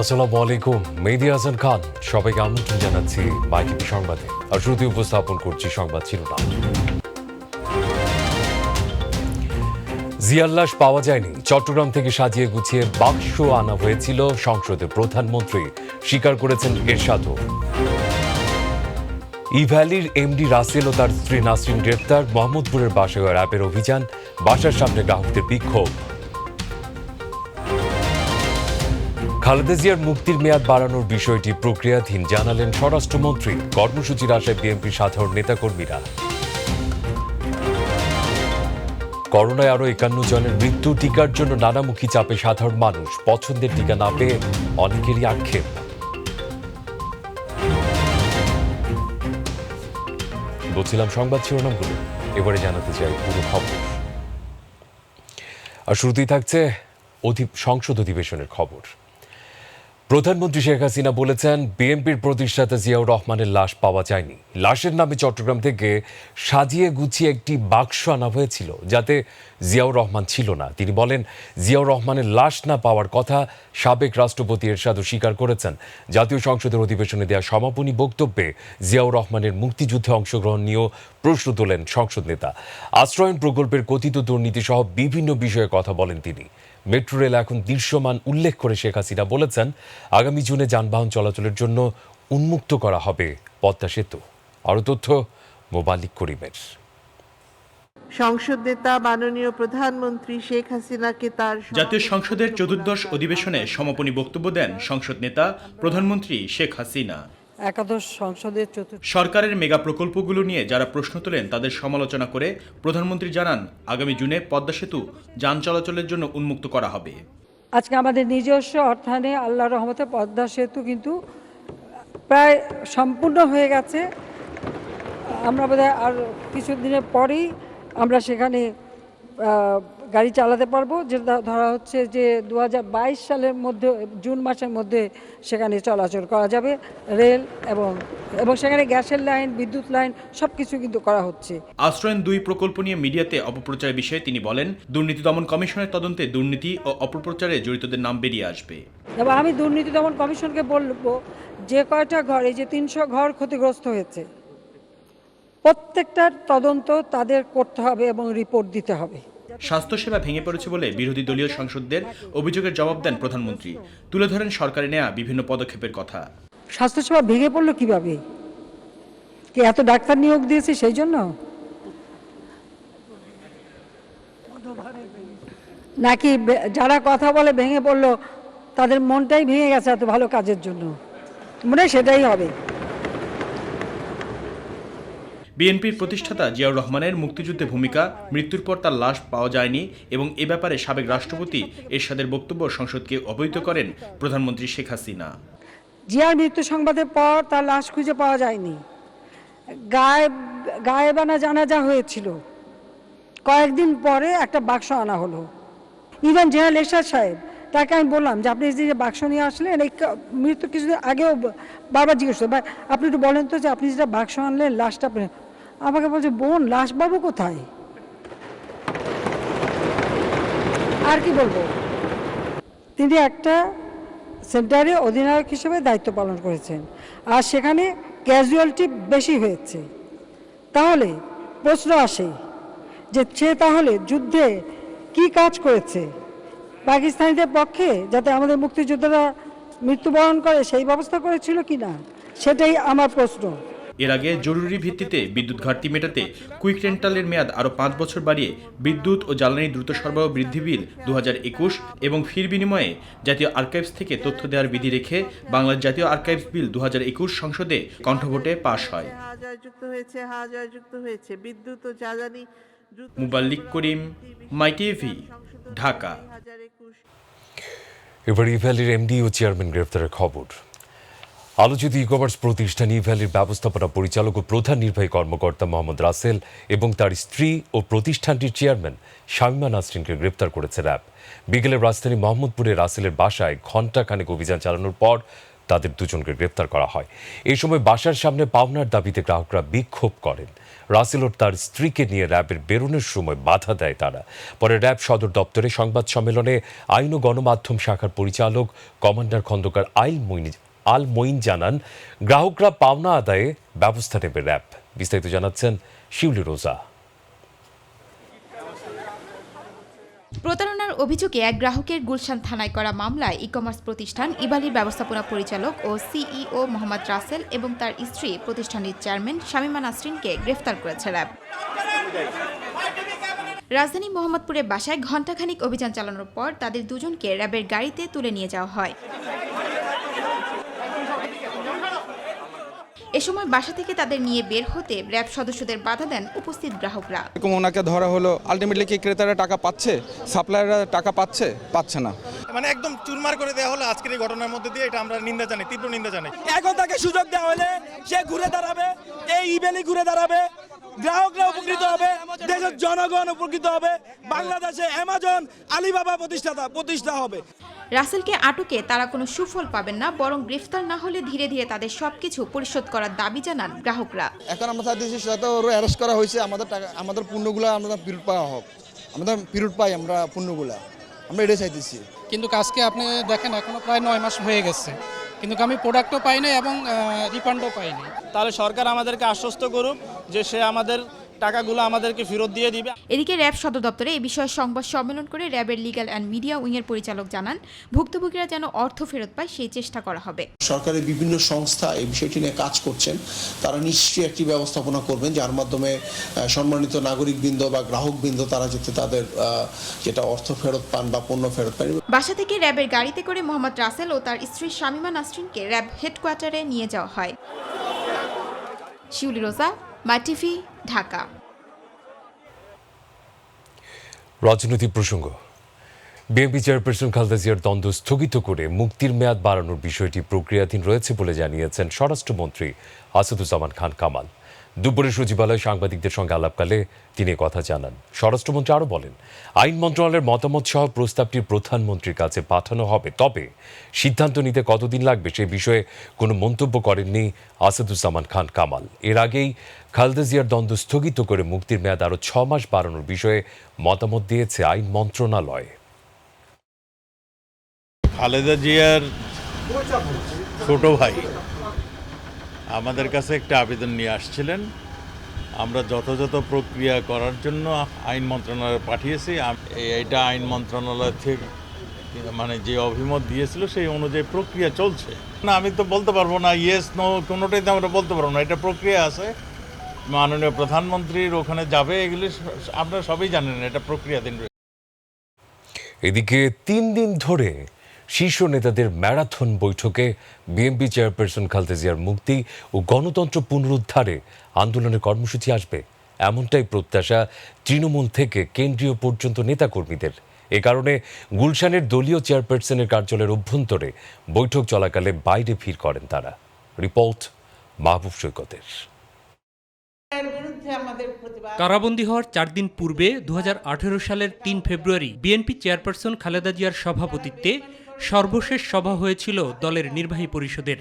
আসসালামু আলাইকুম। মেহেদী হাসান খান সবাইকে আমন্ত্রণ জানাচ্ছি মাইটিভি সংবাদে। আর শুরুতে উপস্থাপন করছি সংবাদ শিরোনাম। জিয়ার লাশ পাওয়া যায়নি। চট্টগ্রাম থেকে সাজিয়ে গুছিয়ে বাক্স আনা হয়েছিল সংসদে, প্রধানমন্ত্রী স্বীকার করেছেন এরশাদও। ইভ্যালির এমডি রাসেল ও তার স্ত্রী নাসরিন গ্রেপ্তার। মোহাম্মদপুরের বাসায় র্যাবের অভিযান, বাসার সামনে গ্রাহকদের বিক্ষোভ। খালেদা জিয়ার মুক্তির মেয়াদ বাড়ানোর বিষয়টি প্রক্রিয়াধীন, জানালেন স্বরাষ্ট্রমন্ত্রী। কর্মসূচির আশায় বিএনপির সাধারণ নেতাকর্মীরা। করোনায় আরও ৫১ জনের মৃত্যু। টিকার জন্য নানামুখী চাপে সাধারণ মানুষ। পছন্দের টিকা না পেয়ে অনেকেরই আক্ষেপ। বলছিলাম সংবাদ শিরোনামগুলো, এবারে জানাতে চাই পুরো খবর। আর শুরুতেই থাকছে সংসদ অধিবেশনের খবর। প্রধানমন্ত্রী শেখ হাসিনা বলেছেন, বিএনপির প্রতিষ্ঠাতা জিয়াউর রহমানের লাশ পাওয়া যায়নি। লাশের নামে চট্টগ্রাম থেকে সাজিয়ে গুছিয়ে একটি বাক্স আনা হয়েছিল, যাতে জিয়াউর রহমান ছিল না। তিনি বলেন, জিয়াউর রহমানের লাশ না পাওয়ার কথা সাবেক রাষ্ট্রপতি এরশাদও স্বীকার করেছেন। জাতীয় সংসদের অধিবেশনে দেওয়া সমাপনী বক্তব্যে জিয়াউর রহমানের মুক্তিযুদ্ধে অংশগ্রহণ নিয়েও প্রশ্ন তোলেন সংসদ নেতা। আশ্রয়ণ প্রকল্পের কথিত দুর্নীতি সহ বিভিন্ন বিষয়ে কথা বলেন তিনি। মেট্রো রেল এখন দৃশ্যমান উল্লেখ করে শেখ হাসিনা বলেছেন, আগামী জুনে যানবাহন চলাচলের জন্য উন্মুক্ত করা হবে পদ্মা সেতু। আরও তথ্য মোবালিক করিমের। সংসদ নেতা মাননীয় প্রধানমন্ত্রী শেখ হাসিনাকে তার জাতীয় সংসদের চতুর্দশ অধিবেশনে সমাপনী বক্তব্য দেন সংসদ নেতা প্রধানমন্ত্রী শেখ হাসিনা। একাদশ সংসদের সরকারের মেগা প্রকল্পগুলো নিয়ে যারা প্রশ্ন তোলেন তাদের সমালোচনা করে প্রধানমন্ত্রী জানান, আগামী জুনে পদ্মা সেতু যান চলাচলের জন্য উন্মুক্ত করা হবে। আজকে আমাদের নিজস্ব অর্থায়নে আল্লাহর রহমতে পদ্মা সেতু কিন্তু প্রায় সম্পূর্ণ হয়ে গেছে। আমরা বোধহয় আর কিছুদিনের পরেই আমরা সেখানে গাড়ি চালাতে পারবো, যেটা ধরা হচ্ছে যে 2022 সালের মধ্যে, জুন মাসের মধ্যে সেখানে চলাচল করা যাবে। রেল এবং সেখানে গ্যাসের লাইন, বিদ্যুৎ লাইন সব কিছু কিন্তু করা হচ্ছে। আশ্রয়ণ 2 প্রকল্প নিয়ে মিডিয়াতে অপপ্রচারের বিষয়ে তিনি বলেন, দুর্নীতি দমন কমিশনের তদন্তে দুর্নীতি ও অপপ্রচারে জড়িতদের নাম বেরিয়ে আসবে। এবং আমি দুর্নীতি দমন কমিশনকে বলবো, যে কয়টা ঘরে যে 300 ঘর ক্ষতিগ্রস্ত হয়েছে, প্রত্যেকটার তদন্ত তাদের করতে হবে এবং রিপোর্ট দিতে হবে। স্বাস্থ্যসেবা ভেঙে পড়েছে বলে বিরোধী দলীয় সাংসদদের অভিযোগের জবাব দেন প্রধানমন্ত্রী। তুলে ধরেন সরকারে নেওয়া বিভিন্ন পদক্ষেপের কথা। স্বাস্থ্যসেবা ভেঙে পড়লো কিভাবে? কি এত ডাক্তার নিয়োগ দিয়েছে সেই জন্য? নাকি যারা কথা বলে ভেঙে পড়লো তাদের মনটাই ভেঙে গেছে এত ভালো কাজের জন্য? মনে হয় সেটাই হবে। বিএনপির প্রতিষ্ঠাতা জিয়াউর রহমানের মুক্তিযুদ্ধে ভূমিকা, মৃত্যুর পর তার লাশ পাওয়া যায়নি এবং এ ব্যাপারে সাবেক রাষ্ট্রপতি এরশাদের বক্তব্য সংসদকে অবহিত করেন প্রধানমন্ত্রী শেখ হাসিনা। জিয়ার মৃত্যু সংবাদের পর তার লাশ খুঁজে পাওয়া যায়নি। গায়েবানা জানাজা হয়েছিল, কয়েকদিন পরে একটা বাক্স আনা হলো। ইভেন জেনারেল এরশাদ সাহেব, তাকে আমি বললাম যে আপনি যে বাক্স নিয়ে আসলেন, এই মৃত্যু কিছুদিন আগেও বারবার জিজ্ঞেস করতো, আপনি একটু বলেন তো যে আপনি যেটা বাক্স আনলেন লাশটা, আমাকে বলছে, বোন লাশ বাবু কোথায়? আর কি বলবো? তিনি একটা সেন্টারে অধিনায়ক হিসেবে দায়িত্ব পালন করেছেন, আর সেখানে ক্যাজুয়ালিটি বেশি হয়েছে। তাহলে প্রশ্ন আসে যে সে তাহলে যুদ্ধে কি কাজ করেছে পাকিস্তানিদের পক্ষে, যাতে আমাদের মুক্তিযোদ্ধারা মৃত্যুবরণ করে, সেই ব্যবস্থা করেছিল কি না, সেটাই আমার প্রশ্ন। এর আগে জরুরি ভিত্তিতে বিদ্যুৎ ঘাটতি মেটাতে কুইক রেন্টালের মেয়াদ আরও 5 বছর বাড়িয়ে বিদ্যুৎ ও জ্বালানি দ্রুত সরবরাহ বৃদ্ধি বিল 2021 এবং ফির বিনিময়ে জাতীয় আর্কাইভস থেকে তথ্য দেওয়ার বিধি রেখে বাংলার জাতীয় আর্কাইভস বিল 2021 সংসদে কণ্ঠভোটে পাশ হয়। বিদ্যুৎ ও জ্বালানি। মুবাল্লিক করিম, মাইটিভি, ঢাকা। এবার ইভ্যালির এমডি ও চেয়ারম্যান গ্রেফতারের খবর। আলোচিত ই কমার্স প্রতিষ্ঠান ইভ্যালির ব্যবস্থাপনা পরিচালক ও প্রধান নির্বাহী কর্মকর্তা মোহাম্মদ রাসেল এবং তার স্ত্রী ও প্রতিষ্ঠানটির চেয়ারম্যান শামীমা নাসরিনকে গ্রেপ্তার করেছে র্যাব। বিকেলে রাজধানী মোহাম্মদপুরে রাসেলের বাসায় ঘণ্টাখানেক অভিযান চালানোর পর তাদের দুজনকে গ্রেপ্তার করা হয়। এই সময় বাসার সামনে পাওনার দাবিতে গ্রাহকরা বিক্ষোভ করেন। রাসেল ও তার স্ত্রীকে নিয়ে র্যাবের বেরোনোর সময় বাধা দেয় তারা। পরে র্যাব সদর দপ্তরে সংবাদ সম্মেলনে আইন ও গণমাধ্যম শাখার পরিচালক কমান্ডার খন্দকার আল মঈন জানান, গ্রাহকরা পাওনা আদায়ে ব্যবস্থা নেবে র্যাব। বিস্তারিত জানাচ্ছেন শিউলি রোজা। প্রতারণার অভিযোগে এক গ্রাহকের গুলশান থানায় করা মামলায় ই কমার্স প্রতিষ্ঠান ইবালির ব্যবস্থাপনা পরিচালক ও সিইও মোহাম্মদ রাসেল এবং তার স্ত্রী প্রতিষ্ঠানটির চেয়ারম্যান শামীমা নাসরিনকে গ্রেফতার করেছে র্যাব। রাজধানী মোহাম্মদপুরে বাসায় ঘণ্টাখানিক অভিযান চালানোর পর তাদের দুজনকে র্যাবের গাড়িতে তুলে নিয়ে যাওয়া হয়। এ সময় বাসা থেকে তাদের নিয়ে বের হতে র্যাব সদস্যদের বাধা দেন উপস্থিত গ্রাহকরা। ওনাকে ধরা হলো, আলটিমেটলি কি ক্রেতারা টাকা পাচ্ছে, সাপ্লায়াররা টাকা পাচ্ছে না, মানে একদম চুরমার করে দেওয়া হলো আজকের এই ঘটনার মধ্যে দিয়ে। এটা আমরা নিন্দা জানাই, তীব্র নিন্দা জানাই। এখন তাকে সুযোগ দেওয়া হলে সে ঘুরে দাঁড়াবে, এই ইবেলি ঘুরে দাঁড়াবে, গ্রাহকরা উপকৃত হবে, দেশের জনগণ উপকৃত হবে, বাংলাদেশে অ্যামাজন আলিবাবা প্রতিষ্ঠা হবে। রাসেলকে আটকে তারা কোনো সুফল পাবেন না, বরং গ্রেফতার না হলে ধীরে ধীরে তাদের সবকিছু পরিশোধ করার দাবি জানান গ্রাহকরা। এখন আমরা চাইতেছি সাথে ওর অ্যারেস্ট করা হয়েছে, আমাদের টাকা, আমাদের পণ্যগুলো আমরা ফেরত পাওয়া হোক, আমাদের ফেরত পাই আমরা পণ্যগুলো, আমরা এটাই চাইতেছি। কিন্তু আজকে আপনি দেখেন এখনো প্রায় 9 মাস হয়ে গেছে, কিন্তু আমি প্রোডাক্টও পাইনি এবং রিফান্ডও পাইনি। তাহলে সরকার আমাদেরকে আশ্বস্ত করুক যে সে আমাদের টাকাগুলো আমাদেরকে ফেরত দিয়ে দিবে। এদিকে র্যাব সদর দপ্তরে এ বিষয়ে সংবাদ সম্মেলন করে র্যাবের লিগ্যাল অ্যান্ড মিডিয়া উইংয়ের পরিচালক জানান, ভুক্তভোগীরা যেন অর্থ ফেরত পায় সেই চেষ্টা করা হবে। সরকারের বিভিন্ন সংস্থা এই বিষয়টি নিয়ে কাজ করছেন, তারা নিশ্চয়ই একটি ব্যবস্থাপনা করবেন যার মাধ্যমে সম্মানিত নাগরিকবৃন্দ বা গ্রাহকবৃন্দ তারা যাতে তাদের যেটা অর্থ ফেরত পান বা পণ্য ফেরত পান। বাসা থেকে র্যাবের গাড়িতে করে মোহাম্মদ রাসেল ও তার স্ত্রী শামীমা নাসরিনকে র্যাব হেডকোয়ার্টারে নিয়ে যাওয়া হয়। শিউলি রোজা, মাইটিভি, ঢাকা। রাজনৈতিক প্রসঙ্গ। বিএনপি চেয়ারপারসন খালেদা জিয়ার দ্বন্দ্ব স্থগিত করে মুক্তির মেয়াদ বাড়ানোর বিষয়টি প্রক্রিয়াধীন রয়েছে বলে জানিয়েছেন স্বরাষ্ট্রমন্ত্রী আসাদুজ্জামান খান কামাল। দুপুরে সচিবালয়ে সাংবাদিকদের সঙ্গে আলাপকালে তিনি কথা জানান। স্বরাষ্ট্রমন্ত্রী আরও বলেন, আইন মন্ত্রণালয়ের মতামত সহ প্রস্তাবটি প্রধানমন্ত্রীর কাছে পাঠানো হবে, তবে সিদ্ধান্ত নিতে কতদিন লাগবে সে বিষয়ে কোনো মন্তব্য করেননি আসাদুজ্জামান খান কামাল। এর আগেই খালেদা জিয়ার দ্বন্দ্ব স্থগিত করে মুক্তির মেয়াদ আরও 6 মাস বাড়ানোর বিষয়ে মতামত দিয়েছে আইন মন্ত্রণালয়। খালেদা জিয়ার ছোট ভাই আমাদের কাছে একটা আবেদন নিয়ে আসছিলেন, আমরা যথাযথ প্রক্রিয়া করার জন্য আইন মন্ত্রণালয়ে পাঠিয়েছি। এটা আইন মন্ত্রণালয় থেকে মানে যে অভিমত দিয়েছিল সেই অনুযায়ী প্রক্রিয়া চলছে। না, আমি তো বলতে পারবো না, ইয়েস নো কোনোটাই তো আমরা বলতে পারবো না, এটা প্রক্রিয়া আছে, মাননীয় প্রধানমন্ত্রীর ওখানে যাবে, এগুলি আপনারা সবই জানেন, এটা প্রক্রিয়াধীন। এদিকে 3 দিন ধরে শীর্ষ নেতাদের ম্যারাথন বৈঠকে বিএনপি চেয়ারপারসন খালেদা জিয়ার মুক্তি ও গণতন্ত্র পুনরুদ্ধারে আন্দোলনের কর্মসূচি আসবে, এমনটাই প্রত্যাশা তৃণমূল থেকে কেন্দ্রীয় পর্যন্ত নেতাকর্মীদের। এ কারণে গুলশানের দলীয় চেয়ারপারসনের কার্যালয়ের অভ্যন্তরে বৈঠক চলাকালে বাইরে ভিড় করেন তারা। রিপোর্ট মাহবুব সৈকতের। কারাবন্দী হওয়ার 4 দিন পূর্বে 2018 সালের 3 ফেব্রুয়ারি বিএনপি চেয়ারপারসন খালেদা জিয়ার সভাপতিত্বে সর্বশেষ সভা হয়েছিল দলের নির্বাহী পরিষদের।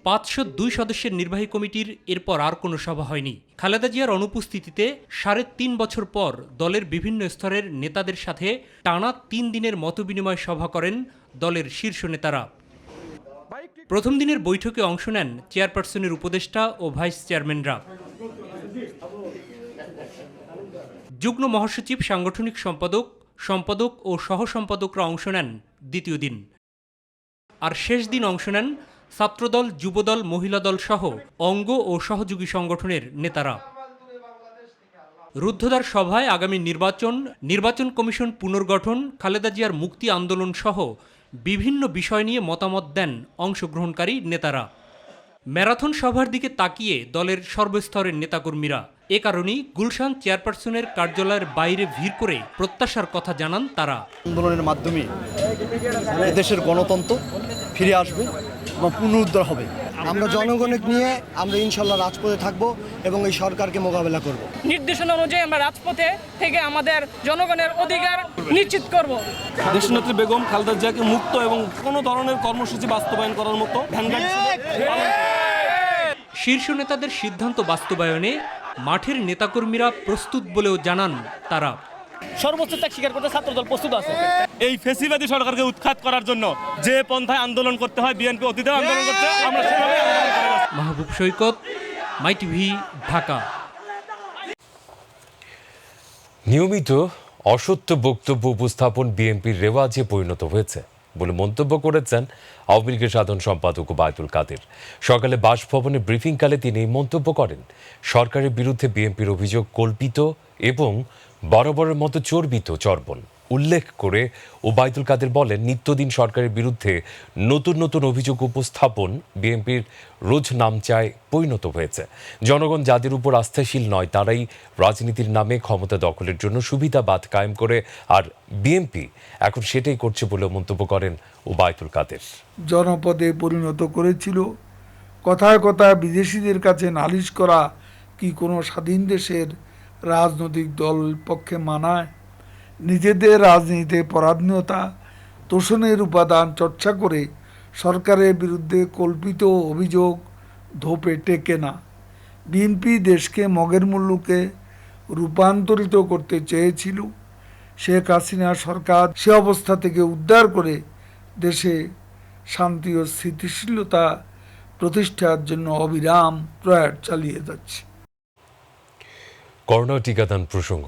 502 সদস্যের নির্বাহী কমিটির এরপর আর কোনো সভা হয়নি। খালেদা জিয়ার অনুপস্থিতিতে 3.5 বছর পর দলের বিভিন্ন স্তরের নেতাদের সাথে টানা 3 দিনের মতবিনিময় সভা করেন দলের শীর্ষ নেতারা। প্রথম দিনের বৈঠকে অংশ নেন চেয়ারপারসনের উপদেষ্টা ও ভাইস চেয়ারম্যানরা। যুগ্ম মহাসচিব, সাংগঠনিক সম্পাদক ও সহ সম্পাদকরা অংশ নেন দ্বিতীয় দিন। আর শেষ দিন অংশ নেন ছাত্রদল, যুবদল, মহিলা দল সহ অঙ্গ ও সহযোগী সংগঠনের নেতারা। রুদ্ধদ্বার সভায় আগামী নির্বাচন কমিশন পুনর্গঠন, খালেদা জিয়ার মুক্তি আন্দোলন সহ বিভিন্ন বিষয় নিয়ে মতামত দেন অংশগ্রহণকারী নেতারা। ম্যারাথন সভার দিকে তাকিয়ে দলের সর্বস্তরের নেতাকর্মীরা। এ কারণেই গুলশান চেয়ারপারসনের কার্যালয়ের বাইরে ভিড় করে প্রত্যাশার কথা জানান তারা। আন্দোলনের মাধ্যমে দেশের গণতন্ত্র ফিরে আসবে এবং পুনরুদ্ধার হবে। আমরা জনগণকে নিয়ে আমরা ইনশাল্লাহ রাজপথে থাকব এবং এই সরকারকে মোকাবেলা করব। নির্দেশনা অনুযায়ী আমরা রাজপথে থেকে আমাদের জনগণের অধিকার নিশ্চিত করব। দেশনেত্রী বেগম খালেদা জিয়াকে মুক্ত এবং কোনো ধরনের কর্মসূচি বাস্তবায়ন করার মতো শীর্ষ নেতাদের সিদ্ধান্ত বাস্তবায়নে মাঠের নেতাকর্মীরা প্রস্তুত বলেও জানান তারা। সর্বোচ্চ ত্যাগ স্বীকার করতে ছাত্রদল প্রস্তুত আছে। এই ফ্যাসিবাদী সরকারকে উৎখাত করার জন্য যে পন্থায় আন্দোলন করতে হয় বিএনপি অতীতে আন্দোলন করতে, আমরা সেভাবে আন্দোলন করে যাচ্ছি। মাহবুব সৈকত, মাই টিভি, ঢাকা। নিয়মিত অসত্য বক্তব্য উপস্থাপন বিএনপির রেওয়াজে পরিণত হয়েছে বলে মন্তব্য করেছেন আওয়ামী লীগের সাধারণ সম্পাদক ওবায়দুল কাদের। সকালে বাসভবনে ব্রিফিংকালে তিনি এই মন্তব্য করেন। সরকারের বিরুদ্ধে বিএনপির অভিযোগ কল্পিত এবং বরাবরের মতো চর্বিত চর্বণ উল্লেখ করে ওবায়দুল কাদের বলেন, নিত্যদিন সরকারের বিরুদ্ধে নতুন নতুন অভিযোগ উপস্থাপন বিএনপির রোজ নামচায় পরিণত হয়েছে। জনগণ যাদের উপর আস্থাশীল নয় তারাই রাজনীতির নামে ক্ষমতা দখলের জন্য সুবিধাবাদ কায়েম করে, আর বিএনপি এখন সেটাই করছে বলে মন্তব্য করেন ওবায়দুল কাদের। জনপদে পরিণত করেছিল। কথায় কথায় বিদেশিদের কাছে নালিশ করা কি কোনো স্বাধীন দেশের রাজনৈতিক দল পক্ষে মানায়? নিজেদের রাজনীতিতে পরাধীনতা তোষণের উপাদান চর্চা করে সরকারের বিরুদ্ধে কল্পিত অভিযোগ ধোপে টেকে না। বিএনপি দেশকে মগের মুল্লুকে রূপান্তরিত করতে চেয়েছিল। শেখ হাসিনা সরকার সে অবস্থা থেকে উদ্ধার করে দেশে শান্তি ও স্থিতিশীলতা প্রতিষ্ঠার জন্য অবিরাম প্রয়াস চালিয়ে যাচ্ছে। করোনা টিকাদান প্রসঙ্গ।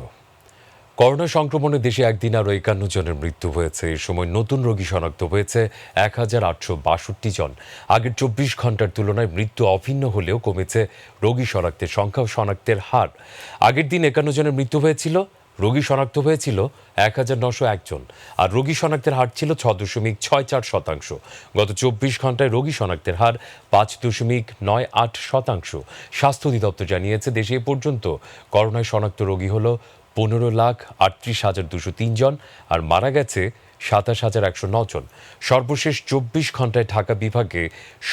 করোনা সংক্রমণে দেশে একদিন আরও 51 জনের মৃত্যু হয়েছে। এই সময় নতুন রোগী শনাক্ত হয়েছে 1862 জন। আগের 24 ঘন্টার তুলনায় মৃত্যু অভিন্ন হলেও কমেছে রোগী শনাক্তের সংখ্যা ও শনাক্তের হার। আগের দিন 51 জনের মৃত্যু হয়েছিল, রোগী শনাক্ত হয়েছিল 1901 জন, আর রোগী শনাক্তের হার ছিল 6.64%। গত 24 ঘন্টায় রোগী শনাক্তের হার 5.98%। স্বাস্থ্য অধিদপ্তর জানিয়েছে, দেশে এ পর্যন্ত করোনায় শনাক্ত রোগী হল 15,38,203 জন, আর মারা গেছে 27,109 জন। সর্বশেষ 24 ঘন্টায় ঢাকা বিভাগে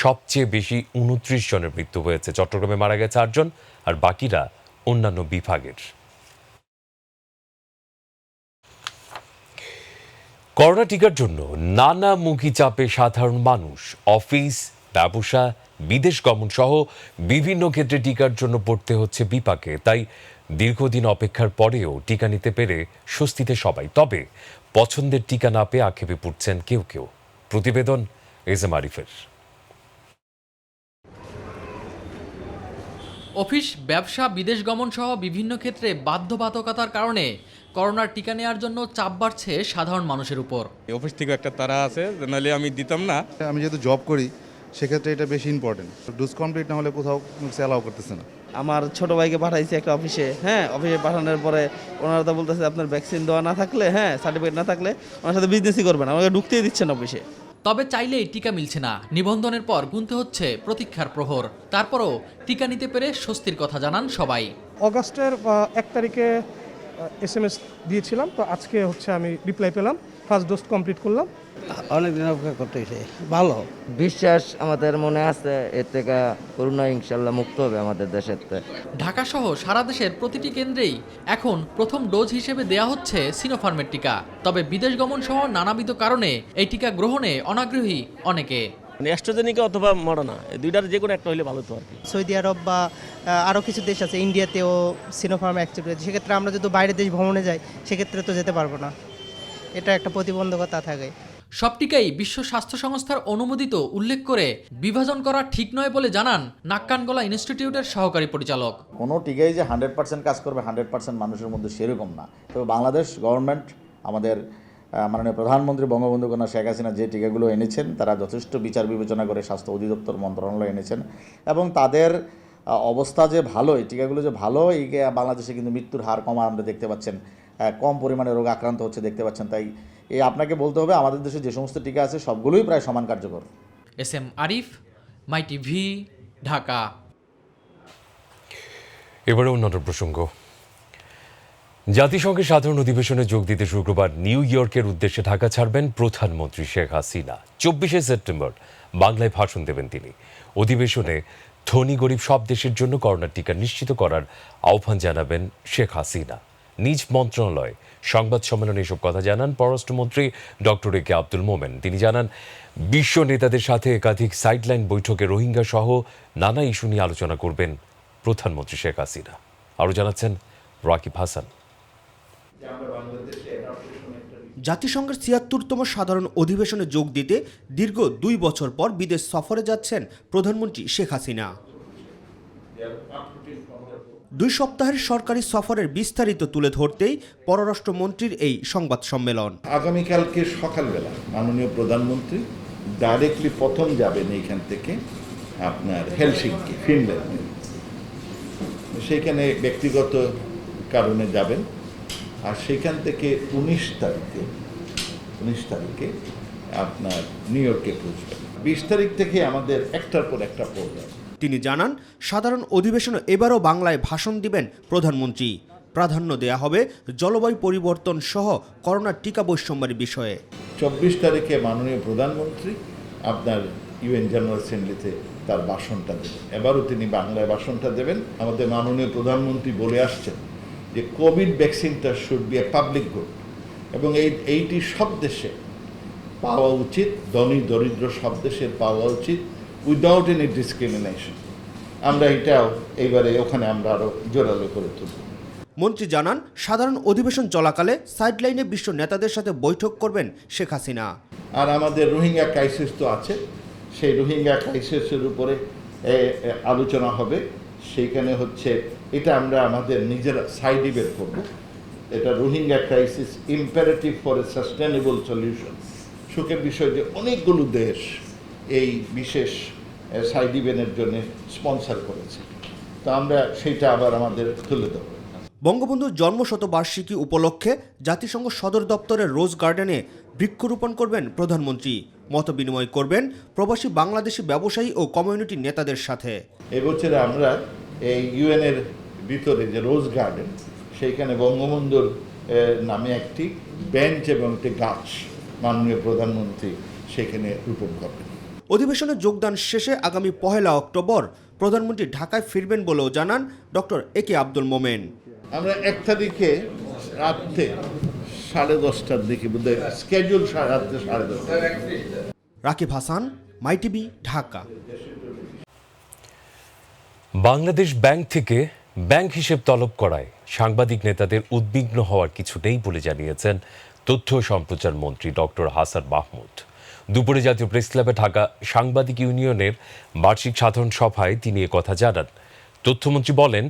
সবচেয়ে বেশি 29 জনের মৃত্যু হয়েছে। চট্টগ্রামে মারা গেছে 8 জন, আর বাকিরা অন্যান্য বিভাগের। করোনা টিকার জন্য নানামুখী চাপে সাধারণ মানুষ, অফিস, ব্যবসা, বিদেশ গমন সহ বিভিন্ন ক্ষেত্রে টিকার জন্য পড়তে হচ্ছে বিপাকে। তাই দীর্ঘদিন অপেক্ষার পরেও টিকা নিতে পেরে স্বস্তিতে সবাই। তবে পছন্দের টিকা না পেয়ে আক্ষেপে পড়ছেন কেউ কেউ। প্রতিবেদন এজএম আরিফের। অফিস, ব্যবসা, বিদেশ গমন সহ বিভিন্ন ক্ষেত্রে বাধ্যবাধকতার কারণে করোনার টিকা নেওয়ার জন্য চাপ বাড়ছে সাধারণ মানুষের উপর। অফিস থেকে একটা তারা আছে, নাহলে আমি দিতাম না। আমি যেহেতু জব করি সেক্ষেত্রে এটা বেশি ইম্পর্টেন্ট। ডোজ কমপ্লিট না হলে কোথাও অ্যালাউ করতেছে না। আমার ছোট ভাইকে পাঠাইছি একটা অফিসে, অফিসে পাঠানোর পরে ওনারা তো বলতেছে আপনার ভ্যাকসিন দেওয়া না থাকলে, সার্টিফিকেট না থাকলে ওনার সাথে বিজনেসই করবেন, আমাকে ঢুকতেই দিচ্ছেন অফিসে। তবে চাইলেই টিকা মিলছে না। নিবন্ধনের পর গুনতে হচ্ছে প্রতীক্ষার প্রহর। তারপরও টিকা নিতে পেরে স্বস্তির কথা জানান সবাই। অগাস্টের 1 তারিখে SMS দিয়েছিলাম, তো আজকে আমি রিপ্লাই পেলাম, ফার্স্ট ডোজ কমপ্লিট করলাম। অনেকদিন অপেক্ষা করতে হয়েছে, ভালো বিশ্বাস আমাদের মনে আছে এর থেকে করোনা ইনশাল্লাহ মুক্ত হবে আমাদের দেশের। ঢাকা সহ সারা দেশের প্রতিটি কেন্দ্রেই এখন প্রথম ডোজ হিসেবে দেয়া হচ্ছে সিনোফার্মের টিকা। তবে বিদেশ গমন সহ নানাবিধ কারণে এই টিকা গ্রহণে অনাগ্রহী অনেকে। অ্যাস্ট্রাজেনিকা অথবা মডার্না, এই দুইটার যে কোনো একটা হলে ভালো তো আর কি। সৌদি আরব বা আরও কিছু দেশ আছে, ইন্ডিয়াতেও সিনোফার্ম অ্যাকসেপ্ট হয়েছে। সেক্ষেত্রে আমরা যদি বাইরের দেশ ভ্রমণে যাই সেক্ষেত্রে তো যেতে পারবো না, এটা একটা প্রতিবন্ধকতা থাকে। সব টিকাই বিশ্ব স্বাস্থ্য সংস্থার অনুমোদিত উল্লেখ করে বিভাজন করা ঠিক নয় বলে জানান নাক-কান-গলা ইনস্টিটিউটের সহকারী পরিচালক। কোনো টিকাই যে 100% কাজ করবে 100% মানুষের মধ্যে সেরকম না। তবে বাংলাদেশ গভর্নমেন্ট, আমাদের মাননীয় প্রধানমন্ত্রী বঙ্গবন্ধু কন্যা শেখ হাসিনা যে টিকাগুলো এনেছেন তারা যথেষ্ট বিচার বিবেচনা করে স্বাস্থ্য অধিদপ্তর মন্ত্রণালয় এনেছেন, এবং তাদের অবস্থা যে ভালো, এই টিকাগুলো যে ভালো, এই বাংলাদেশে কিন্তু মৃত্যুর হার কমা আমরা দেখতে পাচ্ছেন, কম পরিমাণে রোগ আক্রান্ত হচ্ছে দেখতে পাচ্ছেন। তাই আপনাকে বলতে হবে আমাদের দেশে যে সমস্ত টিকা আছে সবগুলোই প্রায় সমান কার্যকর। এসএম আরিফ, মাই টিভি, ঢাকা। এবারে অন্যান্য প্রসঙ্গ। জাতিসংঘের সাধারণ অধিবেশনে যোগ দিতে শুক্রবার নিউ ইয়র্কের উদ্দেশ্যে ঢাকা ছাড়বেন প্রধানমন্ত্রী শেখ হাসিনা। 24শে সেপ্টেম্বর বাংলায় ভাষণ দেবেন তিনি। অধিবেশনে ধনী গরিব সব দেশের জন্য করোনার টিকা নিশ্চিত করার আহ্বান জানাবেন শেখ হাসিনা। নিজ মন্ত্রণালয়ে সংবাদ সম্মেলনে এসব কথা জানান পররাষ্ট্রমন্ত্রী ডক্টর এ কে আব্দুল মোমেন। তিনি জানান, বিশ্ব নেতাদের সাথে একাধিক সাইডলাইন বৈঠকে রোহিঙ্গা সহ নানা ইস্যু নিয়ে আলোচনা করবেন প্রধানমন্ত্রী শেখ হাসিনা। আরও জানাচ্ছেন রাকিব হাসান। জাতিসংঘের ৭৬তম সাধারণ অধিবেশনে যোগ দিতে দীর্ঘ ২ বছর পর বিদেশ সফরে যাচ্ছেন প্রধানমন্ত্রী শেখ হাসিনা। ২ সপ্তাহের সরকারি সফরের বিস্তারিত তুলে ধরতেই পররাষ্ট্রমন্ত্রীর এই সংবাদ সম্মেলন। আগামীকালকে সকালবেলা মাননীয় প্রধানমন্ত্রী ডাইরেক্টলি প্রথম যাবেন এইখান থেকে আপনার হেলসিঙ্কি, ফিনল্যান্ডে। সেইখানে ব্যক্তিগত কারণে যাবেন, আর সেখান থেকে ১৯ তারিখে আপনার নিউ ইয়র্কে পৌঁছবেন। ২০ তারিখ থেকে আমাদের একটার পর একটা প্রোগ্রাম। তিনি জানান, সাধারণ অধিবেশনে এবারও বাংলায় ভাষণ দিবেন প্রধানমন্ত্রী। প্রাধান্য দেয়া হবে জলবায়ু পরিবর্তন সহ করোনার টিকা বৈষম্যের বিষয়ে। ২৪ তারিখে মাননীয় প্রধানমন্ত্রী আপনার ইউএন জেনারেল অ্যাসেম্বলিতে তার ভাষণটা দেবেন। এবারও তিনি বাংলায় ভাষণটা দেবেন। আমাদের মাননীয় প্রধানমন্ত্রী বলে আসছেন যে কোভিড ভ্যাকসিনটা should B a public good, এবং এইটি সব দেশে পাওয়া উচিত, ধনী দরিদ্র সব দেশের পাওয়া উচিত, উইদাউট এনি ডিসক্রিমিনেশন। আমরা এটাও এইবারে ওখানে আমরা আরও জোরালো করে তুলব। মন্ত্রী জানান, সাধারণ অধিবেশন চলাকালে সাইডলাইনে বিশ্ব নেতাদের সাথে বৈঠক করবেন শেখ হাসিনা। আর আমাদের রোহিঙ্গা ক্রাইসিস তো আছে, সেই রোহিঙ্গা ক্রাইসিসের উপরে আলোচনা হবে। সেইখানে হচ্ছে এটা আমরা আমাদের নিজেরা সাইডে বের করব। এটা Rohingya crisis imperative for a sustainable solution. সুখের বিষয় যে অনেকগুলো দেশ এই বিশেষ সাইড ইভেন্টের জন্য স্পন্সর করেছে, তো আমরা সেইটা আবার আমাদের তুলে দেব। বঙ্গবন্ধুর জন্মশতবার্ষিকী উপলক্ষে জাতিসংঘ সদর দপ্তরের রোজ গার্ডেনে বৃক্ষরোপণ করবেন প্রধানমন্ত্রী। মতবিনিময় করবেন প্রবাসী বাংলাদেশি ব্যবসায়ী ও কমিউনিটি নেতাদের সাথে। এবছরে আমরা এই ইউএনের ভিতরে যে রোজ গার্ডেন, সেইখানে বঙ্গবন্ধুর নামে একটি বেঞ্চ এবং একটি গাছ মাননীয় প্রধানমন্ত্রী সেখানে রোপণ করবেন। অধিবেশনে যোগদান শেষে আগামী ১ অক্টোবর প্রধানমন্ত্রী ঢাকায় ফিরবেন বলেও জানান ডক্টর এ কে আব্দুল মোমেন। আমরা ১ তারিখে রাত্রে 10:30টার দিকে বোধহয় স্কেডিউল, রাত্রে 10:30। রাকিব হাসান, মাই টিভি, ঢাকা। বাংলাদেশ ব্যাংক থেকে ব্যাংক হিসেব তলব করায় সাংবাদিক নেতাদের উদ্বিগ্ন হওয়ার কিছু নেই বলে জানিয়েছেন তথ্য ও সম্প্রচার মন্ত্রী ডক্টর হাসান মাহমুদ। দুপুরে জাতীয় প্রেস ক্লাবে ঢাকা সাংবাদিক ইউনিয়নের বার্ষিক সাধারণ সভায় তিনি একথা জানান। তথ্যমন্ত্রী বলেন,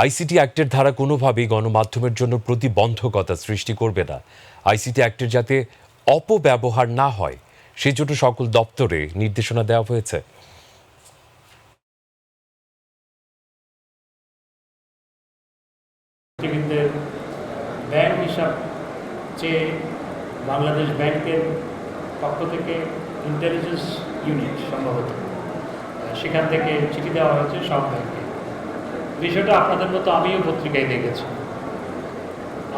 আইসিটি অ্যাক্টের ধারা কোনোভাবেই গণমাধ্যমের জন্য প্রতিবন্ধকতা সৃষ্টি করবে না। আইসিটি অ্যাক্টের যাতে অপব্যবহার না হয় সেজন্য সকল দপ্তরে নির্দেশনা দেওয়া হয়েছে। ব্যাংক হিসাব চেয়ে বাংলাদেশ ব্যাংকের পক্ষ থেকে ইন্টেলিজেন্স ইউনিট সম্ভবত সেখান থেকে চিঠি দেওয়া হয়েছে সব ব্যাংকে। বিষয়টা আপনাদের মতো আমিও পত্রিকায় দেখেছি,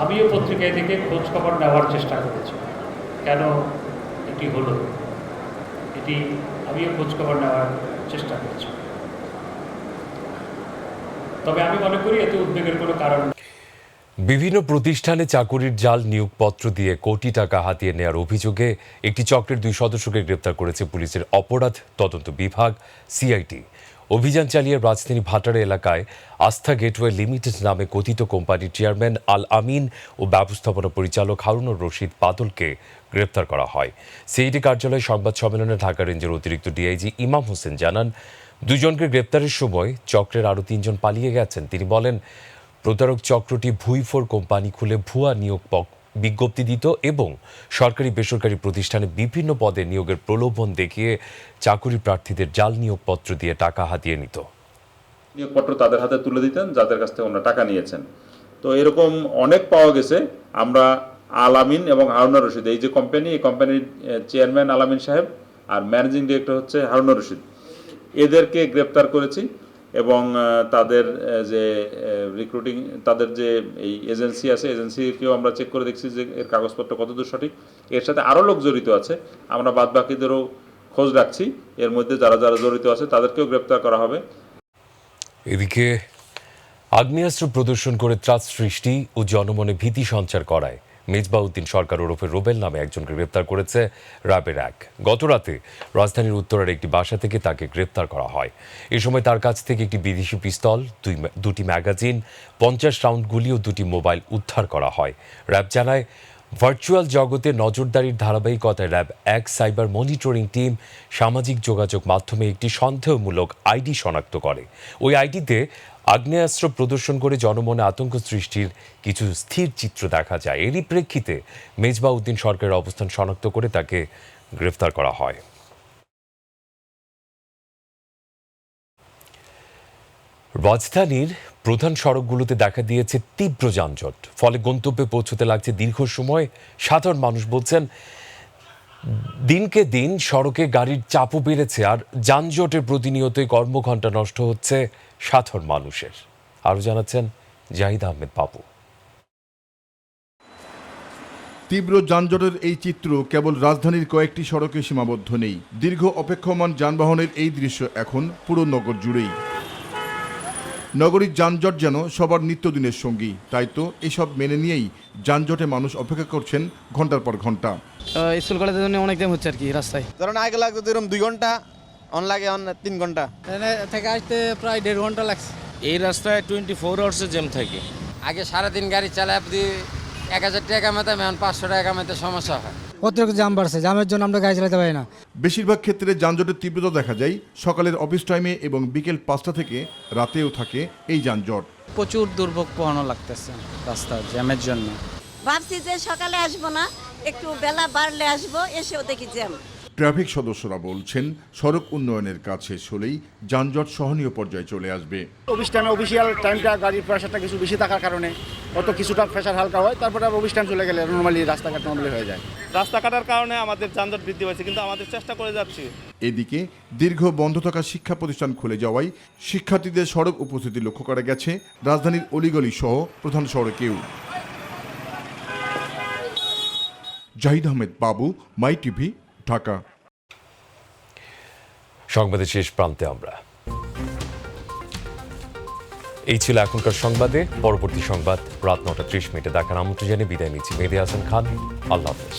আমিও পত্রিকায় দেখে খোঁজ খবর নেওয়ার চেষ্টা করেছি কেন এটি হলো, এটি আমিও খোঁজ খবর নেওয়ার চেষ্টা করেছি। তবে আমি মনে করি এতে উদ্বেগের কোনো কারণ। বিভিন্ন প্রতিষ্ঠানে চাকুরির জাল নিয়োগপত্র দিয়ে কোটি টাকা হাতিয়ে নেওয়ার অভিযোগে একটি চক্রের 2 সদস্যকে গ্রেপ্তার করেছে পুলিশের অপরাধ তদন্ত বিভাগ সিআইটি। অভিযান চালিয়ে রাজধানী ভাটারা এলাকায় আস্থা গেটওয়ে লিমিটেড নামে কথিত কোম্পানির চেয়ারম্যান আল আমিন ও ব্যবস্থাপনা পরিচালক হারুনুর রশিদ বাদলকে গ্রেপ্তার করা হয়। সিআইটি কার্যালয়ে সংবাদ সম্মেলনে ঢাকা রেঞ্জের অতিরিক্ত ডিআইজি ইমাম হোসেন জানান, 2 জনকে গ্রেপ্তারের সময় চক্রের আরও 3 জন পালিয়ে গেছেন। তিনি বলেন, প্রতারক চক্রটি ভুইফোর কোম্পানি খুলে ভুয়া নিয়োগ বিজ্ঞপ্তি দিত এবং সরকারি বেসরকারি প্রতিষ্ঠানে বিভিন্ন পদে নিয়োগের প্রলোভন দেখিয়ে চাকুরি প্রার্থীদের জাল নিয়োগপত্র দিয়ে টাকা হাতিয়ে নিত। নিয়োগপত্র তাদের হাতে তুলে দিতেন যাদের কাছ থেকে ওনারা টাকা নিয়েছেন। তো এরকম অনেক পাওয়া গেছে। আমরা আল আমিন এবং হারুনুর রশিদ, এই যে কোম্পানি, এই কোম্পানির চেয়ারম্যান আল আমিন সাহেব আর ম্যানেজিং ডিরেক্টর হচ্ছে হারুনুর রশিদ, এদেরকে গ্রেপ্তার করেছি এবং তাদের যে রিক্রুটিং, তাদের যে এই এজেন্সি আছে, এজেন্সিকেও আমরা চেক করে দেখছি যে এর কাগজপত্র কতদূর সঠিক। এর সাথে আরও লোক জড়িত আছে, আমরা বাদবাকিদেরও খোঁজ রাখছি। এর মধ্যে যারা যারা জড়িত আছে তাদেরকেও গ্রেপ্তার করা হবে। এদিকে আগ্নেয়াস্ত্র প্রদর্শন করে ত্রাস সৃষ্টি ও জনমনে ভীতি সঞ্চার করায় মেজবাউদ্দিন সরকার ওরফে রুবেল নামে একজনকে গ্রেপ্তার করেছে র্যাবের এক। গতরাতে রাজধানীর উত্তরার একটি বাসা থেকে তাকে গ্রেপ্তার করা হয়। এ সময় তার কাছ থেকে একটি বিদেশি পিস্তল, দুটি ম্যাগাজিন, 50 রাউন্ড গুলি ও 2টি মোবাইল উদ্ধার করা হয়। র্যাব জানায়, ভার্চুয়াল জগতে নজরদারির ধারাবাহিকতায় র্যাব 1 সাইবার মনিটরিং টিম সামাজিক যোগাযোগ মাধ্যমে একটি সন্দেহমূলক আইডি শনাক্ত করে। ওই আইডিতে আগ্নেয়াস্ত্র প্রদর্শন করে জনমনে আতঙ্ক সৃষ্টির কিছু স্থির চিত্র দেখা যায়। এরই প্রেক্ষিতে মেজবাউদ্দিন সরকারের অবস্থান শনাক্ত করে তাকে গ্রেফতার করা হয়। রাজধানীর প্রধান সড়কগুলোতে দেখা দিয়েছে তীব্র যানজট। ফলে গন্তব্যে পৌঁছতে লাগছে দীর্ঘ সময়। সাধারণ মানুষ বলছেন, দিনকে দিন সড়কে গাড়ির চাপও বেড়েছে, আর যানজটের প্রতিনিয়তই কর্মঘণ্টা নষ্ট হচ্ছে সাধারণ মানুষের। আরও জানাচ্ছেন জাহিদ আহমেদ বাবু। তীব্র যানজটের এই চিত্র কেবল রাজধানীর কয়েকটি সড়কে সীমাবদ্ধ নেই। দীর্ঘ অপেক্ষমান যানবাহনের এই দৃশ্য এখন পুরো নগর জুড়েই। নগরীর যানজট যেন সবার নিত্যদিনের সঙ্গী। তাই তো এসব মেনে নিয়েই যানজটে মানুষ অপেক্ষা করছেন ঘন্টার পর ঘন্টা। স্কুল কলেজের জন্য অনেক টাইম হচ্ছে আর কি রাস্তায়। ধরেন আগে লাগতো এরকম 2 ঘন্টা, অন লাগে 3 ঘন্টা। এখানে থেকে আসতে প্রায় 1.5 ঘন্টা লাগছে। এই রাস্তায় 24 আওয়ার্সে জ্যাম থাকে। আগে সারাদিন গাড়ি চালায় 1000 টাকা কামাতাম, এখন 500 টাকা কামাতে সমস্যা হয়। অতিরিক্ত জ্যাম বাড়ছে, জ্যামের জন্য আমরা গাড়ি চালাতে পারি না। বেশিরভাগ ক্ষেত্রে যানজটের তীব্রতা দেখা যায় সকালের অফিস টাইমে এবং বিকেল 5টা থেকে রাতেও থাকে এই যানজট। প্রচুর দুর্ভোগ পোহানো লাগতেছে রাস্তা জ্যামের জন্য। ভাবছি যে সকালে আসবো না, একটু বেলা বাড়লে আসবো, এসেও দেখি জ্যাম। ট্রাফিক সদস্যরা বলছেন, সড়ক উন্নয়নের কাজ শেষ হলেই যানজট সহনীয় পর্যায়ে চলে আসবে। অফিস টাইমে অফিসিয়াল টাইমটা গাড়ির প্রেশারটা কিছু বেশি থাকার কারণে অত কিছুটা প্রেশার হালকা হয়, তারপরে অফিস টাইম চলে গেলে নর্মালি রাস্তাঘাট নর্মালি হয়ে যায়। রাস্তা কাটার কারণে আমাদের যানজট বৃদ্ধি পাচ্ছে, কিন্তু আমাদের চেষ্টা করে যাচ্ছি। এদিকে দীর্ঘ বন্ধ থাকা শিক্ষা প্রতিষ্ঠান খুলে যাওয়ায় শিক্ষার্থীদের সড়ক উপস্থিতি লক্ষ্য করা গেছে রাজধানীর অলিগলি সহ প্রধান সড়কেও। জাহিদ আহমেদ বাবু, মাই টিভি, ঢাকা। সংবাদের শেষ প্রান্তে আমরা। এই ছিল এখনকার সংবাদে। পরবর্তী সংবাদ রাত 9টা 30 মিনিটে দেখার আমন্ত্রণ জানিয়ে বিদায় নিচ্ছি। মেহেদী হাসান খান, আল্লাহ হাফেজ।